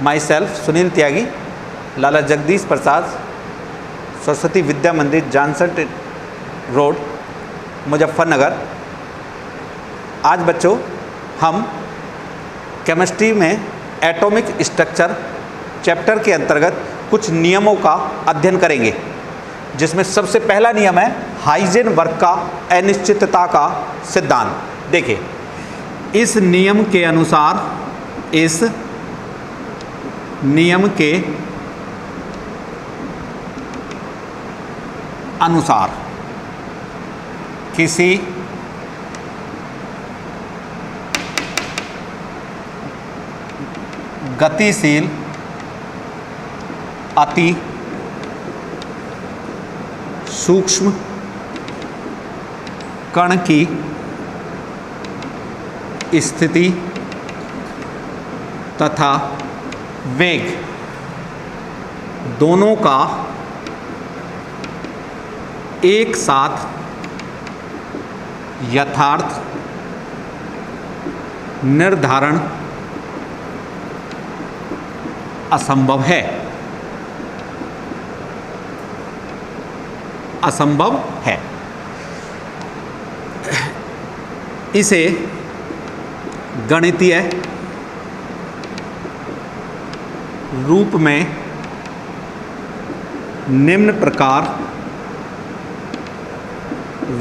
My self Sunil त्यागी, लाला जगदीश प्रसाद, सरस्वती विद्या मंदिर, Johnson road, Muzaffarnagar. आज बच्चों हम केमिस्ट्री में एटॉमिक स्ट्रक्चर चैप्टर के अंतर्गत कुछ नियमों का अध्ययन करेंगे, जिसमें सबसे पहला नियम है हाइजेनबर्ग का अनिश्चितता का सिद्धांत। देखिए, इस नियम के अनुसार किसी गतिशील अति सूक्ष्म कण की स्थिति तथा वेग दोनों का एक साथ यथार्थ निर्धारण असंभव है। इसे गणितीय रूप में निम्न प्रकार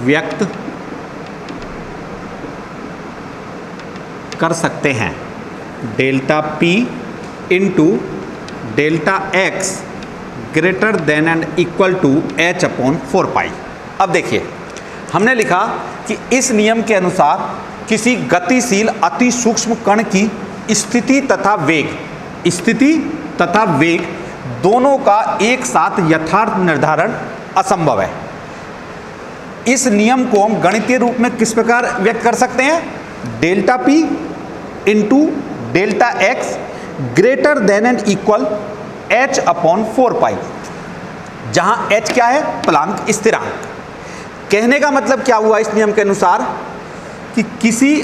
व्यक्त कर सकते हैं। Delta P into delta X greater than and equal to H upon 4 pi. अब देखिए, हमने लिखा कि इस नियम के अनुसार किसी गतिशील अति सूक्ष्म कण की स्थिति तथा वेग दोनों का एक साथ यथार्थ निर्धारण असंभव है। इस नियम को हम गणितीय रूप में किस प्रकार व्यक्त कर सकते हैं? Delta P into delta X greater than and equal H upon 4 पाई, जहां H क्या है? प्लांक स्थिरांक। कहने का मतलब क्या हुआ इस नियम के अनुसार कि किसी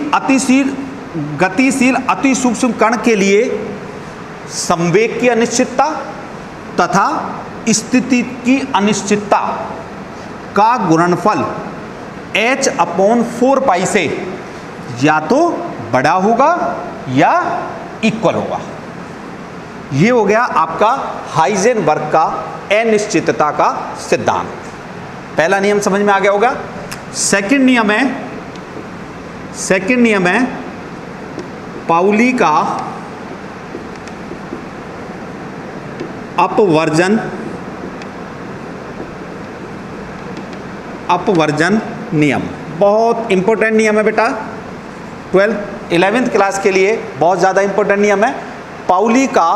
गतिशील अति सूक्ष्म कण के लिए संवेग की अनिश्चितता तथा स्थिति की अनिश्चितता का गुणनफल H अपॉन 4 पाई से या तो बड़ा होगा या इक्वल होगा। ये हो गया आपका हाइजेनबर्ग का अनिश्चितता का सिद्धांत। पहला नियम समझ में आ गया होगा। सेकंड नियम है पाउली का अपवर्जन नियम। बहुत इंपॉर्टेंट नियम है बेटा, 11th क्लास के लिए बहुत ज़्यादा इंपॉर्टेंट नियम है पाउली का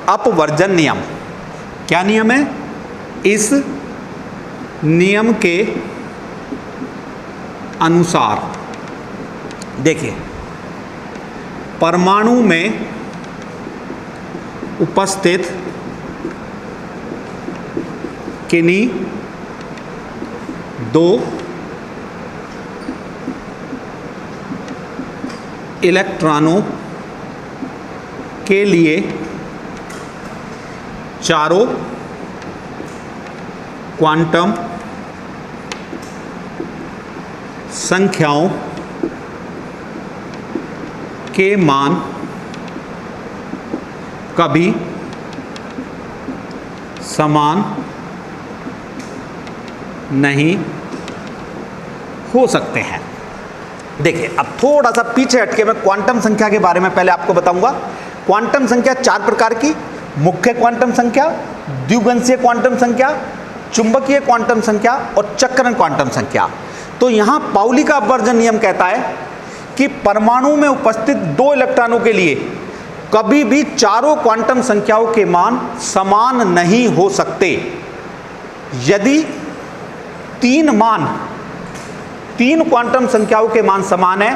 अपवर्जन नियम। क्या नियम है? इस नियम के अनुसार देखिए, परमाणु में उपस्थित किन्हीं दो इलेक्ट्रॉनों के लिए चारों क्वांटम संख्याओं के मान कभी समान नहीं हो सकते हैं। देखिए, अब थोड़ा सा पीछे हटके मैं क्वांटम संख्या के बारे में पहले आपको बताऊंगा। क्वांटम संख्या 4 प्रकार की: मुख्य क्वांटम संख्या, द्विगुणीय क्वांटम संख्या, चुंबकीय क्वांटम संख्या और चक्रण क्वांटम संख्या। तो यहां पाउली का अपवर्जन नियम कहता है कि परमाणु में उपस्थित 2 इलेक्ट्रॉनों के लिए कभी भी चारों क्वांटम संख्याओं के मान समान नहीं हो सकते। यदि 3 क्वांटम संख्याओं के मान समान है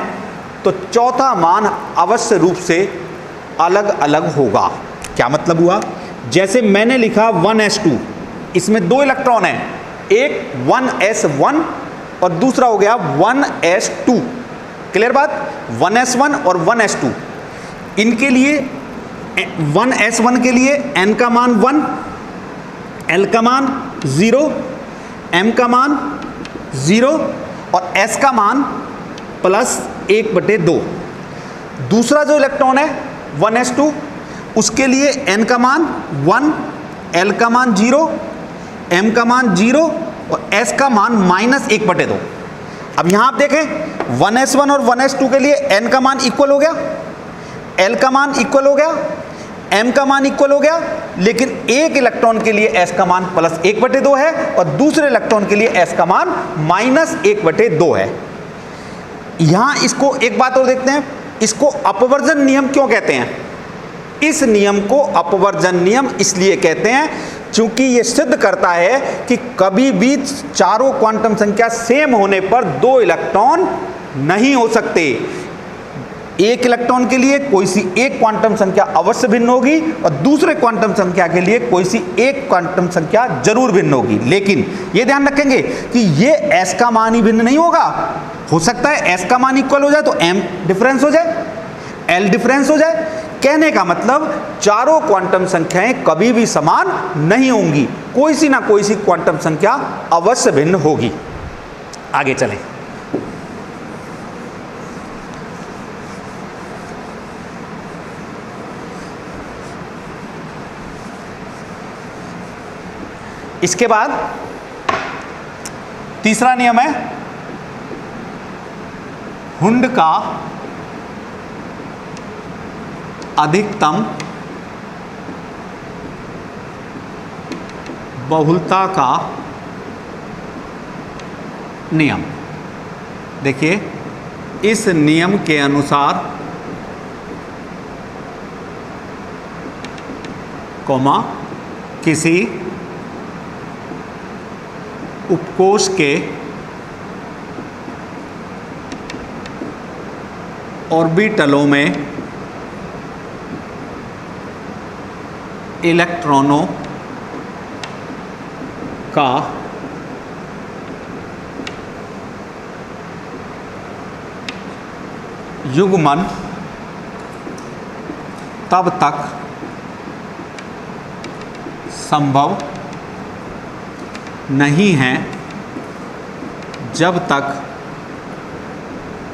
तो चौथा मान अवश्य रूप से अलग अलग होगा। क्या मतलब हुआ? जैसे मैंने लिखा 1s2, इसमें 2 इलेक्ट्रॉन हैं, एक 1s1 और दूसरा हो गया 1s2। क्लियर बात? 1s1 और 1s2 इनके लिए 1s1 के लिए n का मान 1, l का मान 0, m का मान 0 और s का मान +1/2। दूसरा जो इलेक्ट्रॉन है 1s2, उसके लिए n का मान 1, l का मान 0, m का मान 0 और s का मान -1/2। अब यहां आप देखें 1s1 और 1s2 के लिए n का मान इक्वल हो गया, l का मान इक्वल हो गया, m का मान इक्वल हो गया, लेकिन एक इलेक्ट्रॉन के लिए s का मान +1/2 है और दूसरे इलेक्ट्रॉन के लिए s का मान -1/2 है। यहां इसको एक बात और देखते हैं, इसको अपवर्जन नियम क्यों कहते हैं? इस नियम को अपवर्जन नियम इसलिए कहते हैं क्योंकि यह सिद्ध करता है कि कभी भी चारों क्वांटम संख्या सेम होने पर दो इलेक्ट्रॉन नहीं हो सकते। एक इलेक्ट्रॉन के लिए कोई सी एक क्वांटम संख्या अवश्य भिन्न होगी और दूसरे क्वांटम संख्या के लिए कोई सी एक क्वांटम संख्या जरूर भिन्न होगी। लेकिन यह ध्यान रखेंगे कि यह s का मान ही भिन्न नहीं होगा। हो सकता है s का मान इक्वल हो जाए तो m डिफरेंस हो जाए, l डिफरेंस हो जाए। कहने का मतलब चारों क्वांटम संख्याएं कभी भी समान नहीं होंगी, कोई सी ना कोई सी क्वांटम संख्या अवश्य भिन्न होगी। आगे चलें। इसके बाद तीसरा नियम है हुंड का अधिकतम बहुलता का नियम। देखिए, इस नियम के अनुसार किसी उपकोष के ऑर्बिटलों में इलेक्ट्रॉनों का युग्मन तब तक संभव नहीं है जब तक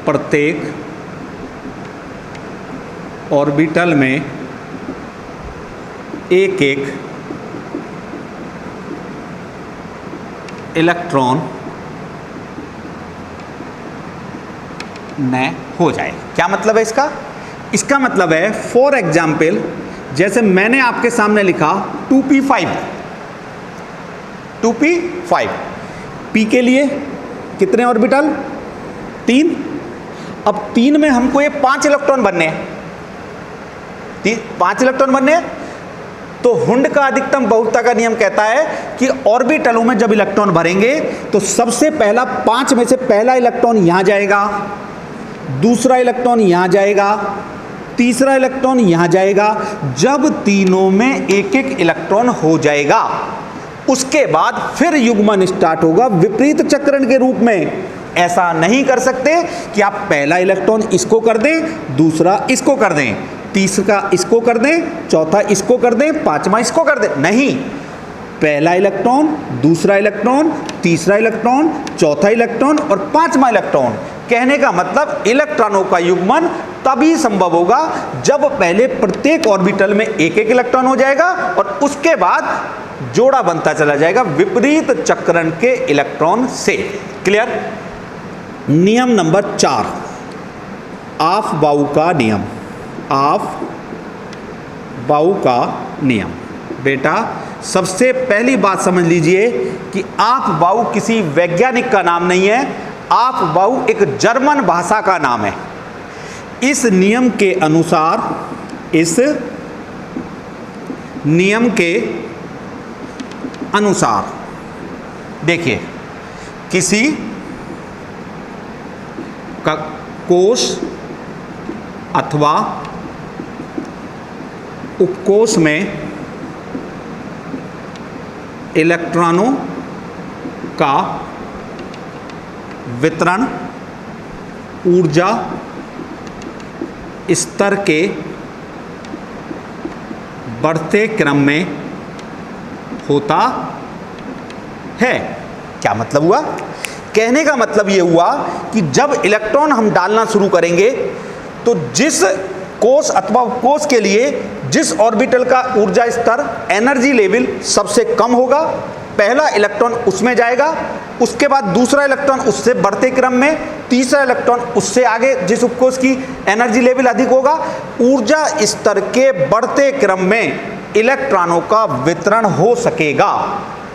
प्रत्येक ऑर्बिटल में एक एक इलेक्ट्रॉन न हो जाए। क्या मतलब है इसका? इसका मतलब है फॉर एग्जाम्पल, जैसे मैंने आपके सामने लिखा 2p5, 2p5, p के लिए कितने ऑर्बिटल? 3। अब 3 में हमको ये 5 इलेक्ट्रॉन बनने हैं, 5 इलेक्ट्रॉन बनने हैं। तो हुंड का अधिकतम बहुलता का नियम कहता है कि ऑर्बिटलों में जब इलेक्ट्रॉन भरेंगे तो सबसे पहला 5 में से पहला इलेक्ट्रॉन यहां जाएगा, दूसरा इलेक्ट्रॉन यहां जाएगा, तीसरा इलेक्ट्रॉन यहां जाएगा। जब तीनों में एक एक इलेक्ट्रॉन हो जाएगा उसके बाद फिर युग्मन स्टार्ट होगा विपरीत चक्रण के रूप में। ऐसा नहीं कर सकते कि आप पहला इलेक्ट्रॉन इसको कर दें, दूसरा इसको कर दें, तीसरा इसको कर दें, चौथा इसको कर दें, पांचवा इसको कर दें। नहीं, पहला इलेक्ट्रॉन, दूसरा इलेक्ट्रॉन, तीसरा इलेक्ट्रॉन, चौथा इलेक्ट्रॉन और पांचवा इलेक्ट्रॉन। कहने का मतलब इलेक्ट्रॉनों का युग्मन तभी संभव होगा जब पहले प्रत्येक ऑर्बिटल में एक एक इलेक्ट्रॉन हो जाएगा और उसके बाद जोड़ा बनता चला जाएगा विपरीत चक्रण के इलेक्ट्रॉन से। क्लियर? नियम नंबर 4, ऑफ-बाउ का नियम। ऑफ-बाउ का नियम। बेटा, सबसे पहली बात समझ लीजिए कि ऑफ-बाउ किसी वैज्ञानिक का नाम नहीं है, ऑफ-बाउ एक जर्मन भाषा का नाम है। इस नियम के अनुसार, इस नियम के अनुसार देखिए, किसी कोश अथवा उपकोश में इलेक्ट्रॉनों का वितरण ऊर्जा स्तर के बढ़ते क्रम में होता है। क्या मतलब हुआ? कहने का मतलब ये हुआ कि जब इलेक्ट्रॉन हम डालना शुरू करेंगे तो जिस कोष अथवा उपकोष के लिए जिस ऑर्बिटल का ऊर्जा स्तर एनर्जी लेवल सबसे कम होगा, पहला इलेक्ट्रॉन उसमें जाएगा, उसके बाद दूसरा इलेक्ट्रॉन उससे बढ़ते क्रम में, तीसरा इलेक्ट्रॉन उससे आगे जिस उपकोष की एनर्जी लेवल अधिक होगा। ऊर्जा स्तर के बढ़ते क्रम में इलेक्ट्रॉनों का वितरण हो सकेगा।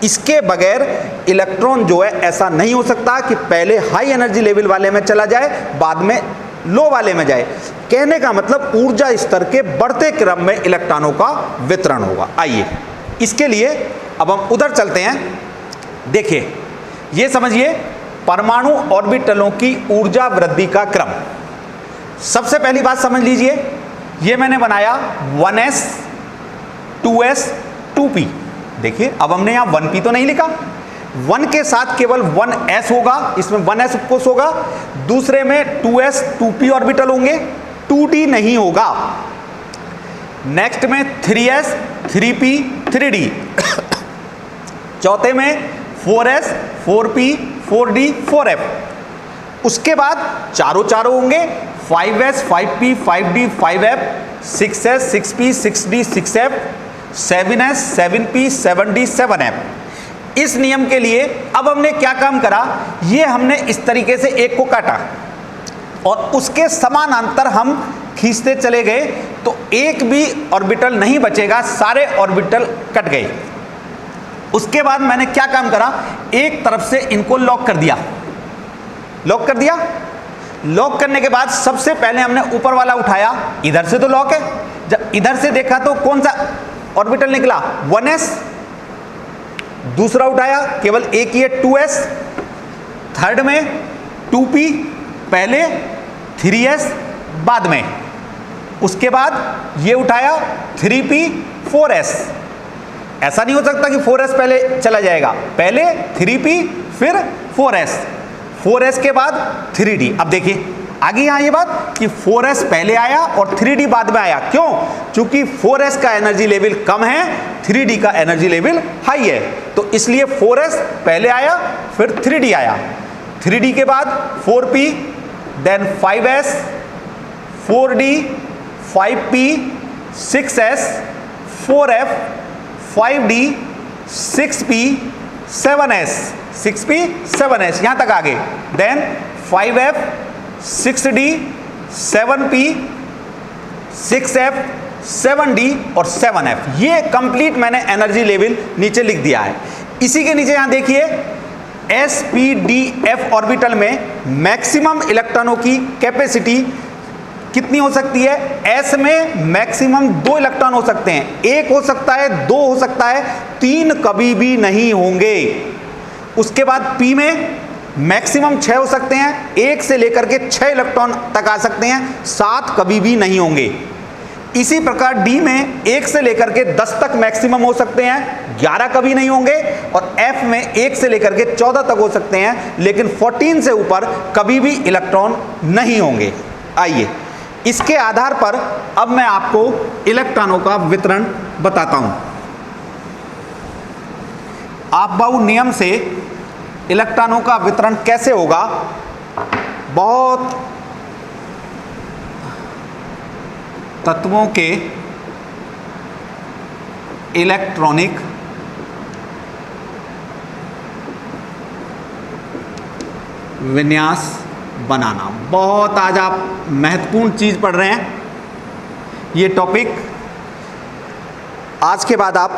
इसके बगैर इलेक्ट्रॉन जो है ऐसा नहीं हो सकता कि पहले हाई एनर्जी लेवल वाले में चला जाए बाद में लो वाले में जाए। कहने का मतलब ऊर्जा स्तर के बढ़ते क्रम में इलेक्ट्रॉनों का वितरण होगा। आइए इसके लिए अब हम उधर चलते हैं। देखिए ये समझिए परमाणु ऑर्बिटलों की ऊर्जा वृद्धि का क्रम। सबसे पहली बात समझ लीजिए, ये मैंने बनाया 1s 2s 2p। देखिए अब हमने यहां 1p तो नहीं लिखा, 1 के साथ केवल 1s होगा, इसमें 1s उपकोष होगा, दूसरे में 2s 2p ऑर्बिटल होंगे, 2d नहीं होगा। नेक्स्ट में 3s 3p 3d, चौथे में 4s 4p 4d 4f। उसके बाद चारों होंगे 5s 5p 5d 5f, 6s 6p 6d 6f, 7s 7p 7d 7f। इस नियम के लिए अब हमने क्या काम करा, ये हमने इस तरीके से एक को काटा और उसके समानांतर हम खींचते चले गए तो एक भी ऑर्बिटल नहीं बचेगा, सारे ऑर्बिटल कट गए। उसके बाद मैंने क्या काम करा, एक तरफ से इनको लॉक कर दिया। लॉक करने के बाद सबसे पहले हमने ऊपर वाला उठाया, इधर से तो लॉक है, जब इधर से देखा तो कौन सा ऑर्बिटल निकला 1s, दूसरा उठाया केवल एक ही है 2s, थर्ड में 2p पहले 3s बाद में, उसके बाद ये उठाया 3p 4s। ऐसा नहीं हो सकता कि 4s पहले चला जाएगा, पहले 3p फिर 4s के बाद 3d। अब देखिए आगे यहां ये बात कि 4s पहले आया और 3d बाद में आया, क्यों? क्योंकि 4s का एनर्जी लेवल कम है, 3d का एनर्जी लेवल हाई है, तो इसलिए 4s पहले आया फिर 3d आया, 3d के बाद 4p then 5s 4d 5p 6s 4f 5d 6p 7s 6p 7s यहां तक आगे, then 5f 6d 7p 6f 7d और 7f। ये कंप्लीट मैंने एनर्जी लेवल नीचे लिख दिया है। इसी के नीचे यहां देखिए sp-d-f ऑर्बिटल में मैक्सिमम इलेक्ट्रॉनों की कैपेसिटी कितनी हो सकती है? s में मैक्सिमम 2 इलेक्ट्रॉन हो सकते हैं, 1 हो सकता है, 2 हो सकता है, 3 कभी भी नहीं होंगे। उसके बाद p में मैक्सिमम 6 हो सकते हैं, 1 से लेकर के 6 इलेक्ट्रॉन तक आ सकते हैं, 7 कभी भी नहीं होंगे। इसी प्रकार d में 1 से लेकर के 10 तक मैक्सिमम हो सकते हैं, 11 कभी नहीं होंगे, और f में 1 से लेकर के 14 तक हो सकते हैं, लेकिन 14 से ऊपर कभी भी इलेक्ट्रॉन नहीं होंगे। आइए इसके आधार पर अब मैं आपको इलेक्ट्रॉनों का वितरण बताता हूं। आपबाउ नियम से इलेक्ट्रॉनों का वितरण कैसे होगा, बहुत तत्वों के इलेक्ट्रॉनिक विन्यास बनाना, बहुत आज आप महत्वपूर्ण चीज पढ़ रहे हैं। ये टॉपिक आज के बाद आप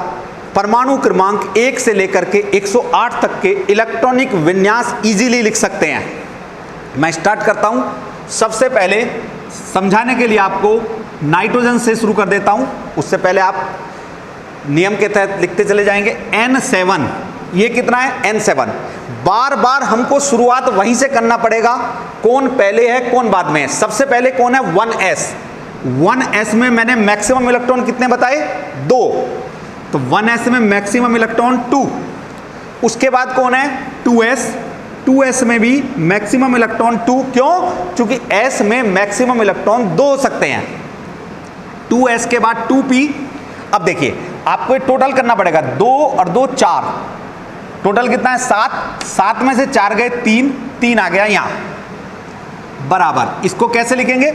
परमाणु क्रमांक 1 से लेकर के 108 तक के इलेक्ट्रॉनिक विन्यास इजीली लिख सकते हैं। मैं स्टार्ट करता हूं। सबसे पहले समझाने के लिए आपको नाइट्रोजन से शुरू कर देता हूं, उससे पहले आप नियम के तहत लिखते चले जाएंगे। N7, ये कितना है? N7। बार बार हमको शुरुआत वहीं से करना पड़ेगा, कौन पहले है कौन बाद में है। सबसे पहले कौन है? 1s। 1s में मैंने मैक्सिमम इलेक्ट्रॉन कितने बताए? 2, तो 1s में मैक्सिमम इलेक्ट्रॉन 2। उसके बाद कौन है? 2s। 2s में भी मैक्सिमम इलेक्ट्रॉन 2, क्यों? क्योंकि s में मैक्सिमम इलेक्ट्रॉन 2 हो सकते हैं। 2s के बाद 2p। अब देखिए आपको टोटल करना पड़ेगा, 2 और 2 4, टोटल कितना है 7, 7 में से 4 गए 3, 3 आ गया यहां बराबर। इसको कैसे लिखेंगे,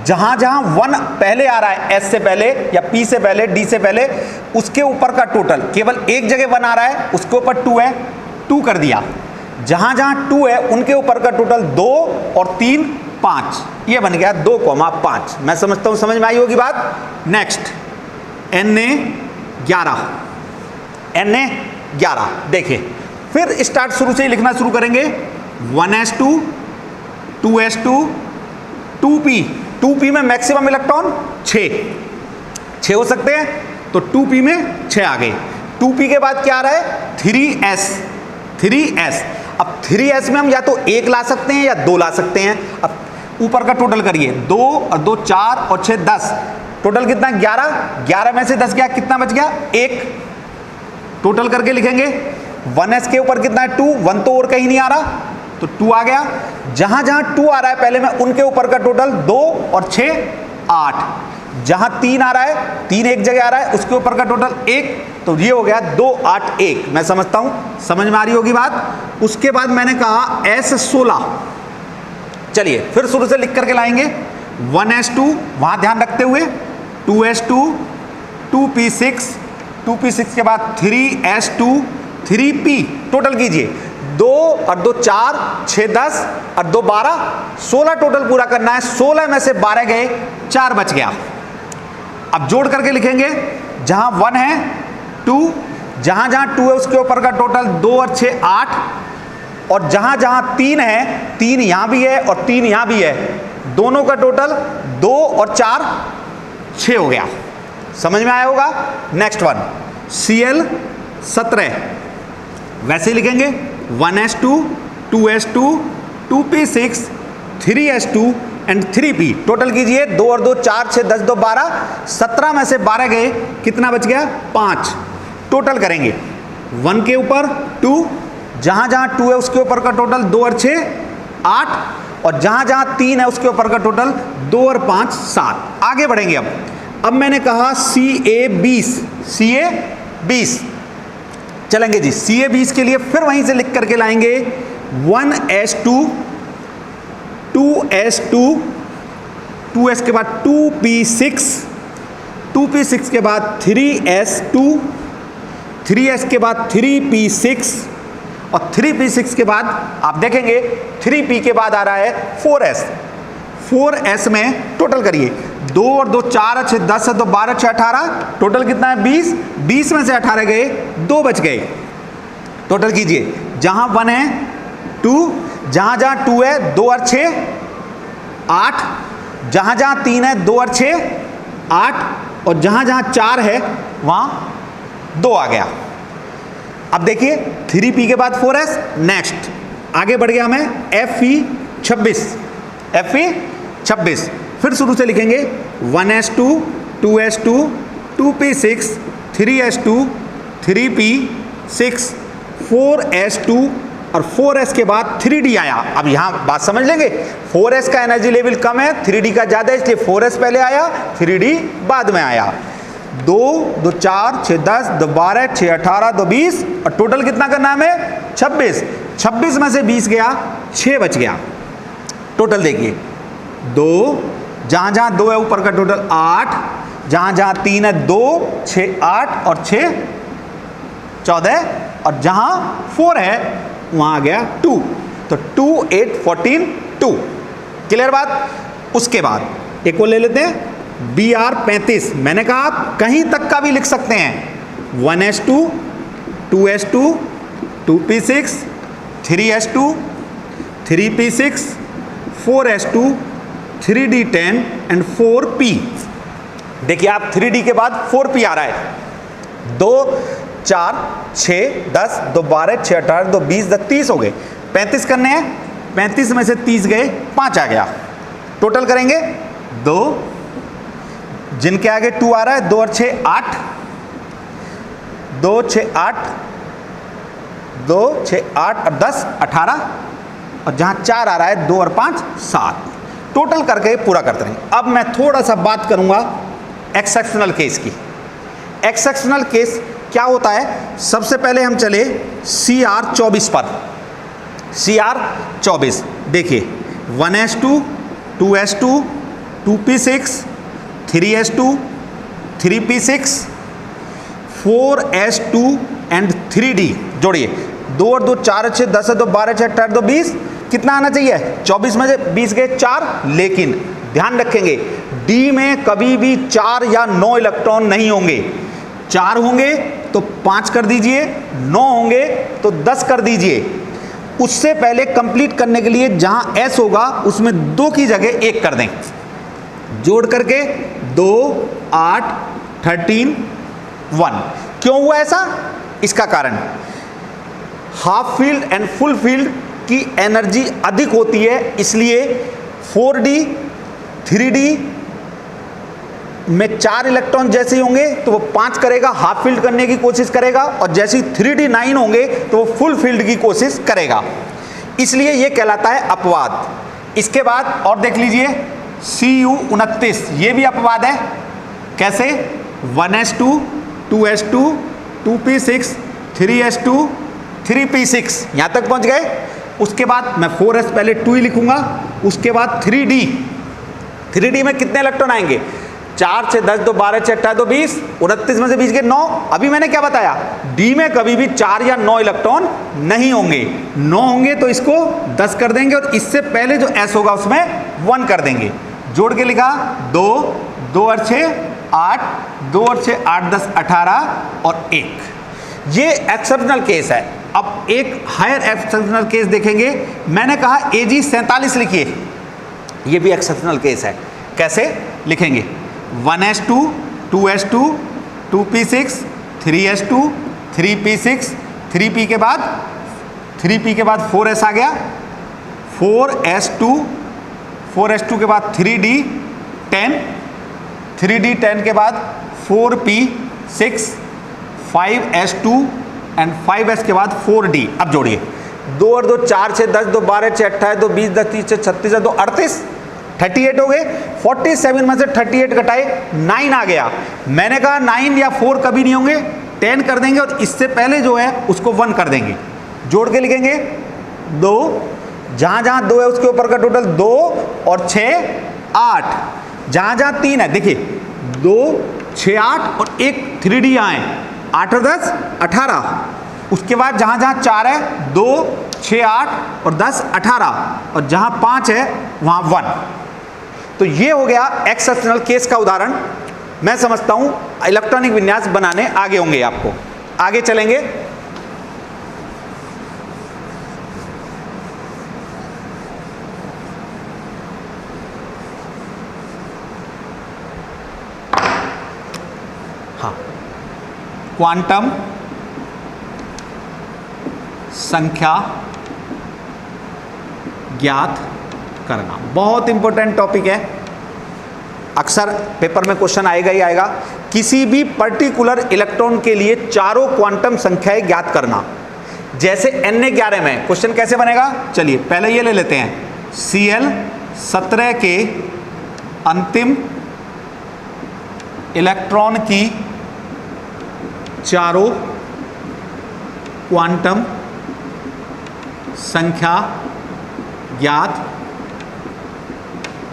जहां जहां 1 पहले आ रहा है, S से पहले या P से पहले, D से पहले, उसके ऊपर का टोटल, केवल एक जगह 1 आ रहा है उसके ऊपर 2 है, 2 कर दिया। जहां जहां 2 है उनके ऊपर का टोटल 2 और 3 5, ये बन गया 2,5। मैं समझता हूं समझ में आई होगी बात। नेक्स्ट Na 11, Na 11 देखिए, फिर स्टार्ट शुरू से ही लिखना शुरू करेंगे। 1s2 2s2 2p, 2p में मैक्सिमम इलेक्ट्रॉन 6 हो सकते हैं, तो 2p में 6 आ गए। 2p के बाद क्या आ रहा है 3s। अब 3s में हम या तो 1 ला सकते हैं या 2 ला सकते हैं। अब ऊपर का टोटल करिए, 2 और 2 4 और 6 10, टोटल कितना 11 में से 10 गया, कितना बच गया 1, टोटल करके लिखेंगे। 1s के ऊपर कितना है 2, 1 तो और कहीं नहीं आ रहा तो 2 आ गया। जहां जहां 2 आ रहा है पहले में उनके ऊपर का टोटल 2 और 6 8, जहां 3 आ रहा है, 3 एक जगह आ रहा है उसके ऊपर का टोटल 1, तो ये हो गया 2 8 1। मैं समझता हूं समझ में आ रही होगी बात। उसके बाद मैंने कहा S16, चलिए फिर शुरू से लिख करके लाएंगे। 1s2 वहां ध्यान रखते हुए, 2s2 2p6, 2p6 के बाद 3s2 3p, टोटल कीजिए 2 और 2 4 6 10 और 2 12 16, टोटल पूरा करना है। 16 में से 12 गए, 4 बच गया। अब जोड़ करके लिखेंगे, जहां 1 है 2, जहां जहां 2 है उसके ऊपर का टोटल 2 और 6 8, और जहां जहां 3 है, 3 यहां भी है और 3 यहां भी है, दोनों का टोटल 2 और 4 6 हो गया। समझ में आया होगा। नेक्स्ट वन Cl17, वैसे ही लिखेंगे 1s2 2s2 2p6 3s2 and 3p, total कीजिए 2 और 2 4 6 10 2 12, 17 में से 12 गए, कितना बच गया 5, टोटल करेंगे 1 के ऊपर 2, जहां जहां 2 है उसके ऊपर का टोटल 2 और 6 8, और जहां जहां 3 है उसके ऊपर का टोटल 2 और 5 7। आगे बढ़ेंगे। अब मैंने कहा Ca20 चलेंगे जी। Ca20 के लिए फिर वहीं से लिख करके लाएंगे 1s2 2s2 2s के बाद 2p6, 2p6 के बाद 3s2 3s के बाद 3p6, और 3p6 के बाद आप देखेंगे 3p के बाद आ रहा है 4s में टोटल करिए, 2 और 2 4 6 10 है, तो 12 6 18, टोटल कितना है 20, 20 में से 18 गए, 2 बच गए, टोटल कीजिए। जहां 1 है 2, जहां जहां 2 है 2 और 6 8, जहां जहां 3 है 2 और 6 8, और जहां जहां 4 है वहां 2 आ गया। अब देखिए 3p के बाद 4s। नेक्स्ट आगे बढ़ गया मैं Fe26, फिर शुरू से लिखेंगे 1s2 2s2 2p6 3s2 3p6 4s2, और 4s के बाद 3d आया। अब यहां बात समझ लेंगे, 4s का एनर्जी लेवल कम है, 3d का ज्यादा है, इसलिए 4s पहले आया 3d बाद में आया। 2 2 4 6 10 2 12 6 18 2 20, और टोटल कितना करना है हमें 26, 26 में से 20 गया, 6 बच गया। टोटल देखिए 2, जहां जहां 2 है ऊपर का टोटल 8, जहां जहां 3 है 2 6 8 और 6 14, और जहां 4 है वहां आ गया 2, तो 2 8 14 2। क्लियर बात। उसके बाद एक और ले लेते हैं Br35। मैंने कहा आप कहीं तक का भी लिख सकते हैं, 1s2 2s2 2p6 3s2 3p6 4s2 3d10 and 4p। देखिए आप 3d के बाद 4p आ रहा है, 2 4 6 10 2 12 6 18 2 20 30 हो गए, 35 करने हैं, 35 में से 30 गए, 5 आ गया। टोटल करेंगे 2, जिनके आगे 2 आ रहा है, 2 और 6 8, 2 6 8 2 6 8 और 10 18, और जहां 4 आ रहा है 2 और 5 7, टोटल करके पूरा करते रहेंगे। अब मैं थोड़ा सा बात करूंगा एक्सेप्शनल केस की। एक्सेप्शनल केस क्या होता है, सबसे पहले हम चले CR24 पर। CR24 देखिए 1s2 2s2 2p6 3s2 3p6 4s2 and 3d जोड़िए, 2 और 2 4 6 10 है 2 12 6 18 2 20, कितना आना चाहिए 24 में से 20 गए 4, लेकिन ध्यान रखेंगे डी में कभी भी 4 या 9 इलेक्ट्रॉन नहीं होंगे। 4 होंगे तो 5 कर दीजिए, 9 होंगे तो 10 कर दीजिए। उससे पहले कंप्लीट करने के लिए जहां S होगा उसमें 2 की जगह 1 कर दें, जोड़ करके 2 8 13 1। क्यों हुआ ऐसा, इसका कारण half field and full field की एनर्जी अधिक होती है, इसलिए 4d 3d में 4 इलेक्ट्रॉन जैसे ही होंगे तो वो 5 करेगा, हाफ फील्ड करने की कोशिश करेगा, और जैसे ही 3d 9 होंगे तो वो फुल फील्ड की कोशिश करेगा, इसलिए ये कहलाता है अपवाद। इसके बाद और देख लीजिए Cu29, ये भी अपवाद है। कैसे, 1s2 2s2 2p6 3s2 3p6 यहां तक पहुंच गए। उसके बाद मैं 4s पहले 2 ही लिखूंगा, उसके बाद 3d में कितने इलेक्ट्रॉन आएंगे, 4 6 10 2 12 6 18 2 20, 29 में से 20 के 9। अभी मैंने क्या बताया, डी में कभी भी 4 या 9 इलेक्ट्रॉन नहीं होंगे, 9 होंगे तो इसको 10 कर देंगे, और इससे पहले जो s होगा उसमें 1 कर देंगे। जोड़ के लिखा 2 2 और 6 8, 2 और 6 8 10 18 और 1। ये एक्सेप्शनल केस है। अब एक हायर एक्सेप्शनल केस देखेंगे। मैंने कहा AG 47 लिखिए, ये भी एक्सेप्शनल केस है। कैसे लिखेंगे, 1s2 2s2 2p6 3s2 3p6 3p के बाद 4s आ गया, 4s2 के बाद 3d 10, 3d 10 के बाद 4p6 5s2 एंड 5s के बाद 4d। अब जोड़िए, 2 और 2 4 6 10 2 12 6 18 2 20 10 30 36 2 38 38 हो गए। 47 में से 38 घटाए 9 आ गया। मैंने कहा 9 या 4 कभी नहीं होंगे, 10 कर देंगे, और इससे पहले जो है उसको 1 कर देंगे। जोड़ के लिखेंगे 2, जहां जहां 2 है उसके ऊपर का टोटल 2 और 6 8, जहां जहां 3 है देखिए 2 6 8 और एक 3d आए 8 और 10 18। उसके बाद जहां जहां 4 है 2 6 8 और 10 18, और जहां 5 है वहां 1। तो ये हो गया एक्सेप्शनल केस का उदाहरण। मैं समझता हूं इलेक्ट्रॉनिक विन्यास बनाने आगे होंगे, आपको आगे चलेंगे। हाँ, क्वांटम संख्या ज्ञात करना बहुत इंपॉर्टेंट टॉपिक है। अक्सर पेपर में क्वेश्चन आएगा ही आएगा। किसी भी पर्टिकुलर इलेक्ट्रॉन के लिए चारों क्वांटम संख्याएं ज्ञात करना। जैसे Na11 में क्वेश्चन कैसे बनेगा, चलिए पहले ये ले लेते हैं। Cl17 के अंतिम इलेक्ट्रॉन की चारों क्वांटम संख्या ज्ञात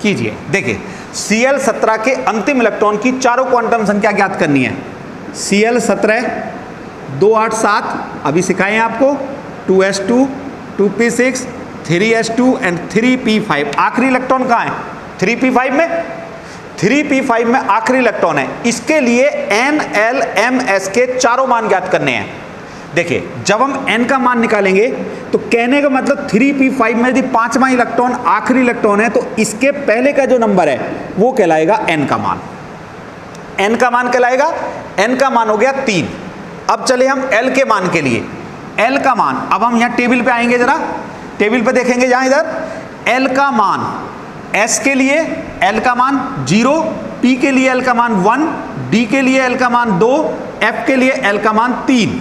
कीजिए। देखिए Cl17 के अंतिम इलेक्ट्रॉन की चारों क्वांटम संख्या ज्ञात करनी है। Cl17 2 8 7 अभी सिखाए हैं आपको, 2s2 2p6 3s2 and 3p5। आखिरी इलेक्ट्रॉन कहाँ है, 3p5 में। 3p5 में आखिरी इलेक्ट्रॉन है। इसके लिए n l m s के चारों मान ज्ञात करने हैं। देखिए जब हम n का मान निकालेंगे तो कहने का मतलब 3p5 में यदि 5वां इलेक्ट्रॉन आखिरी इलेक्ट्रॉन है तो इसके पहले का जो नंबर है वो कहलाएगा n का मान। n का मान कहलाएगा, n का मान हो गया 3। अब चले हम l के मान के लिए। l का मान, अब हम यहाँ टेबल पे आएंगे, जरा टेबल पे देखेंगे जहाँ इधर l का मान, s के लिए l का मान 0, p के लिए l का मान 1, d के लिए l का मान 2, f के लिए l का मान 3।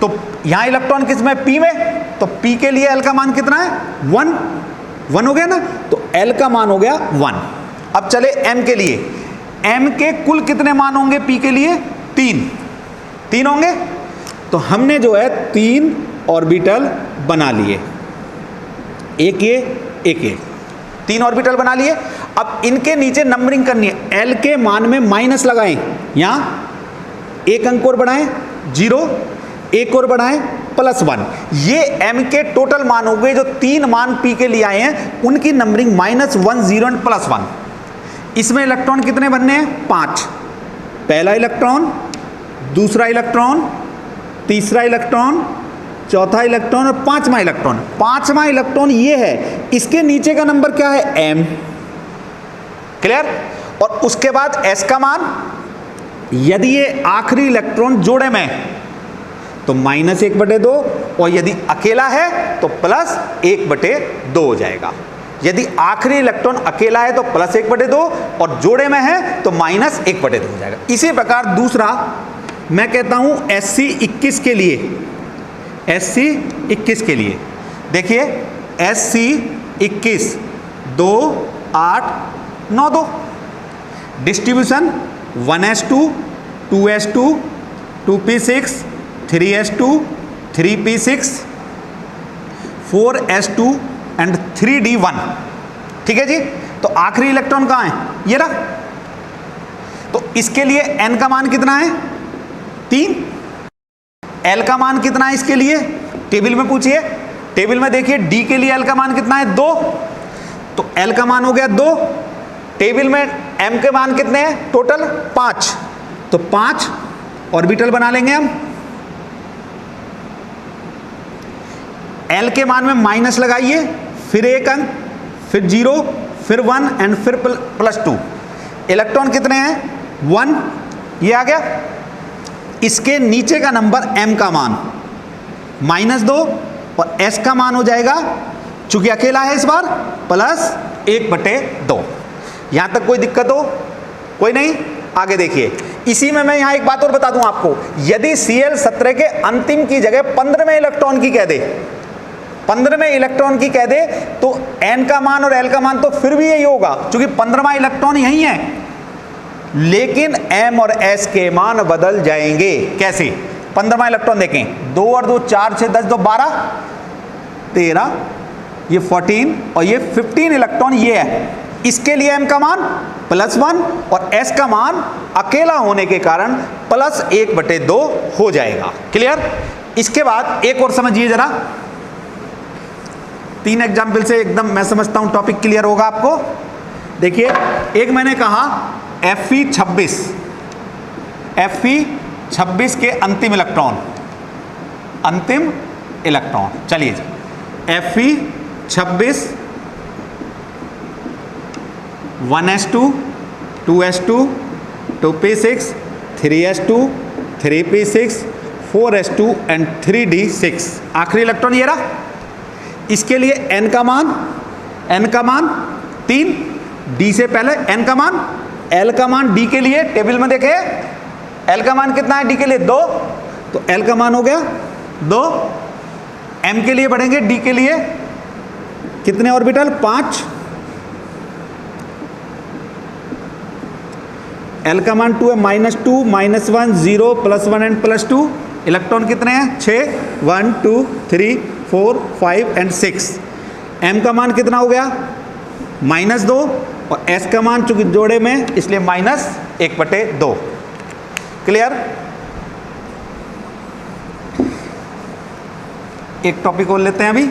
तो यहां इलेक्ट्रॉन किस में, p में, तो p के लिए l का मान कितना है 1 हो गया ना, तो l का मान हो गया 1। अब चले m के लिए, m के कुल कितने मान होंगे p के लिए, तीन होंगे। तो हमने जो है 3 ऑर्बिटल बना लिए, एक ये 3 ऑर्बिटल बना लिए। अब इनके नीचे नंबरिंग करनी है, एल के मान में माइनस लगाएं, यहां एक अंक और बढ़ाएं 0, एक और बढ़ाएं +1। ये m के टोटल मान हो गए, जो 3 मान p के लिए आए हैं उनकी नंबरिंग -1 0 एंड +1। इसमें इलेक्ट्रॉन कितने बनने हैं? 5। पहला इलेक्ट्रॉन, दूसरा इलेक्ट्रॉन, तीसरा इलेक्ट्रॉन, चौथा इलेक्ट्रॉन और 5वां इलेक्ट्रॉन। 5वां इलेक्ट्रॉन ये है, इसके नीचे का नंबर क्या है? m। क्लियर? और उसके बाद s का मान, यदि ये आखिरी इलेक्ट्रॉन जोड़े में तो -1/2, और यदि अकेला है तो +1/2 हो जाएगा। यदि आखिरी इलेक्ट्रॉन अकेला है तो +1/2 और जोड़े में है तो -1/2 हो जाएगा। इसी प्रकार दूसरा मैं कहता हूं Sc21 के लिए, Sc21 के लिए देखिए, Sc21 2 8 9 2, distribution 1s2 2s2 2p6 3s2 3p6 4s2 and 3d1। ठीक है जी। तो आखिरी इलेक्ट्रॉन कहां है? ये रहा। तो इसके लिए n का मान कितना है? 3। l का मान कितना है इसके लिए? टेबल में पूछिए, टेबल में देखिए d के लिए l का मान कितना है? 2। तो l का मान हो गया 2। टेबल में m के मान कितने हैं टोटल? 5। तो 5 ऑर्बिटल बना लेंगे हम। l के मान में माइनस लगाइए, फिर एक अंक, फिर 0, फिर 1 एंड फिर +2। इलेक्ट्रॉन कितने हैं? 1। ये आ गया। इसके नीचे का नंबर m का मान -2 और s का मान हो जाएगा, चूंकि अकेला है इस बार, +1/2। यहां तक कोई दिक्कत हो? कोई नहीं। आगे देखिए, इसी में मैं यहां एक बात और बता दूं आपको, यदि Cl17 के अंतिम की जगह 15वें इलेक्ट्रॉन की कह दे, 15वें इलेक्ट्रॉन की कह दे, तो n का मान और l का मान तो फिर भी यही होगा, क्योंकि 15वां इलेक्ट्रॉन यही है, लेकिन m और s के मान बदल जाएंगे। कैसे? 15वां इलेक्ट्रॉन देखें, 2 और 2 4 6 10 2 12 13, ये 14 और ये 15 इलेक्ट्रॉन ये है। इसके लिए m का मान +1 और s का मान अकेला होने के कारण +1/2 हो जाएगा। क्लियर? इसके बाद एक और समझिए जरा, 3 एग्जाम्पल से एकदम मैं समझता हूं टॉपिक क्लियर होगा आपको। देखिए, एक मैंने कहा Fe26 के अंतिम इलेक्ट्रॉन, चलिए जी, Fe26 1s2 2s2 2p6 3s2 3p6 4s2 and 3d6। आखिरी इलेक्ट्रॉन ये रहा। इसके लिए n का मान 3, d से पहले n का मान, l का मान d के लिए टेबल में देखे, l का मान कितना है d के लिए? 2। तो l का मान हो गया 2। m के लिए बढ़ेंगे, d के लिए कितने ऑर्बिटल? 5। l का मान 2 है, -2 -1 0 +1 एंड +2। इलेक्ट्रॉन कितने हैं? 6 1 2 3 4 5 एंड 6। m का मान कितना हो गया? -2 और s का मान चूंकि जोड़े में इसलिए -1/2। क्लियर? एक टॉपिक और लेते हैं अभी।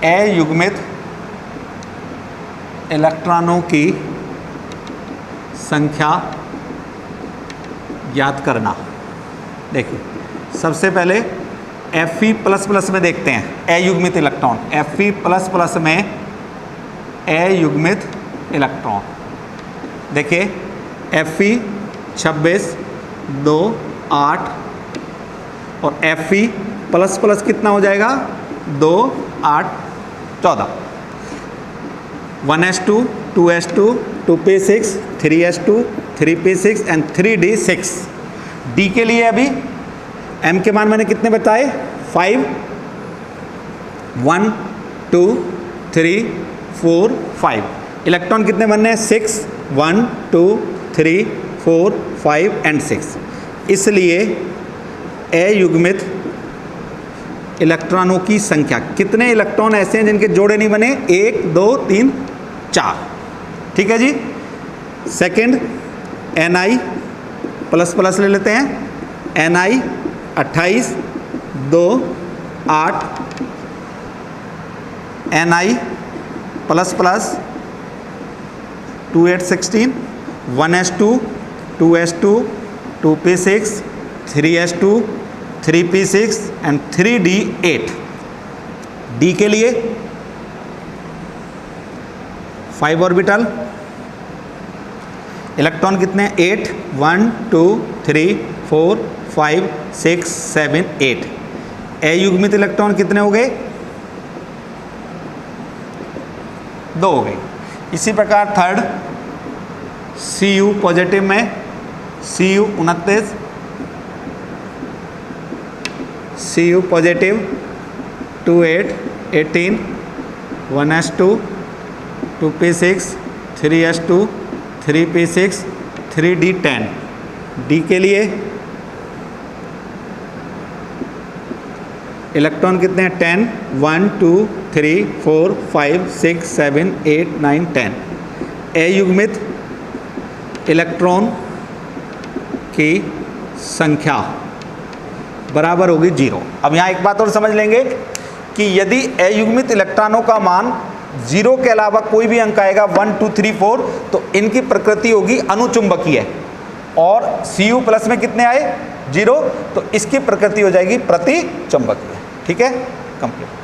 अयुग्मित इलेक्ट्रॉनों की संख्या ज्ञात करना। देखिए, सबसे पहले Fe++ में देखते हैं अयुग्मित इलेक्ट्रॉन। Fe++ में अयुग्मित इलेक्ट्रॉन देखिए, Fe26 2 8 और Fe++ कितना हो जाएगा? 2 8 14। 1s2 2s2 2p6 3s2 3p6 and 3d6। d के लिए अभी m के मान मैंने कितने बताए? 5 1 2 3 4 5। इलेक्ट्रॉन कितने बनने हैं? 6 1 2 3 4 5 एंड 6। इसलिए अयुग्मित इलेक्ट्रॉनों की संख्या, कितने इलेक्ट्रॉन ऐसे हैं जिनके जोड़े नहीं बने? 1 2 3 4। ठीक है जी। सेकंड Ni प्लस प्लस ले लेते हैं। Ni 28 2 8, Ni plus plus 2 8 16, 1s2 2s2 2p6 3s2 3p6 and 3d8। D के लिए 5 ऑर्बिटल। इलेक्ट्रॉन कितने? 8 1 2 3 4 5 6 7 8। अयुग्मित इलेक्ट्रॉन कितने हो गए? 2 हो गए। इसी प्रकार थर्ड Cu पॉजिटिव में Cu 29, Cu positive 2 8 18, 1s2 2p6 3s2 3p6 3d10। D के लिए इलेक्ट्रॉन कितने हैं? 10 1 2 3 4 5 6 7 8 9 10। अयुग्मित इलेक्ट्रॉन की संख्या बराबर होगी 0। अब यहाँ एक बात और समझ लेंगे कि यदि अयुग्मित इलेक्ट्रॉनों का मान 0 के अलावा कोई भी अंक आएगा 1 2 3 4 तो इनकी प्रकृति होगी अनुचुंबकीय। और Cu प्लस में कितने आए? 0, तो इसकी प्रकृति हो जाएगी प्रतिचुंबकीय। ठीक है, कंप्लीट।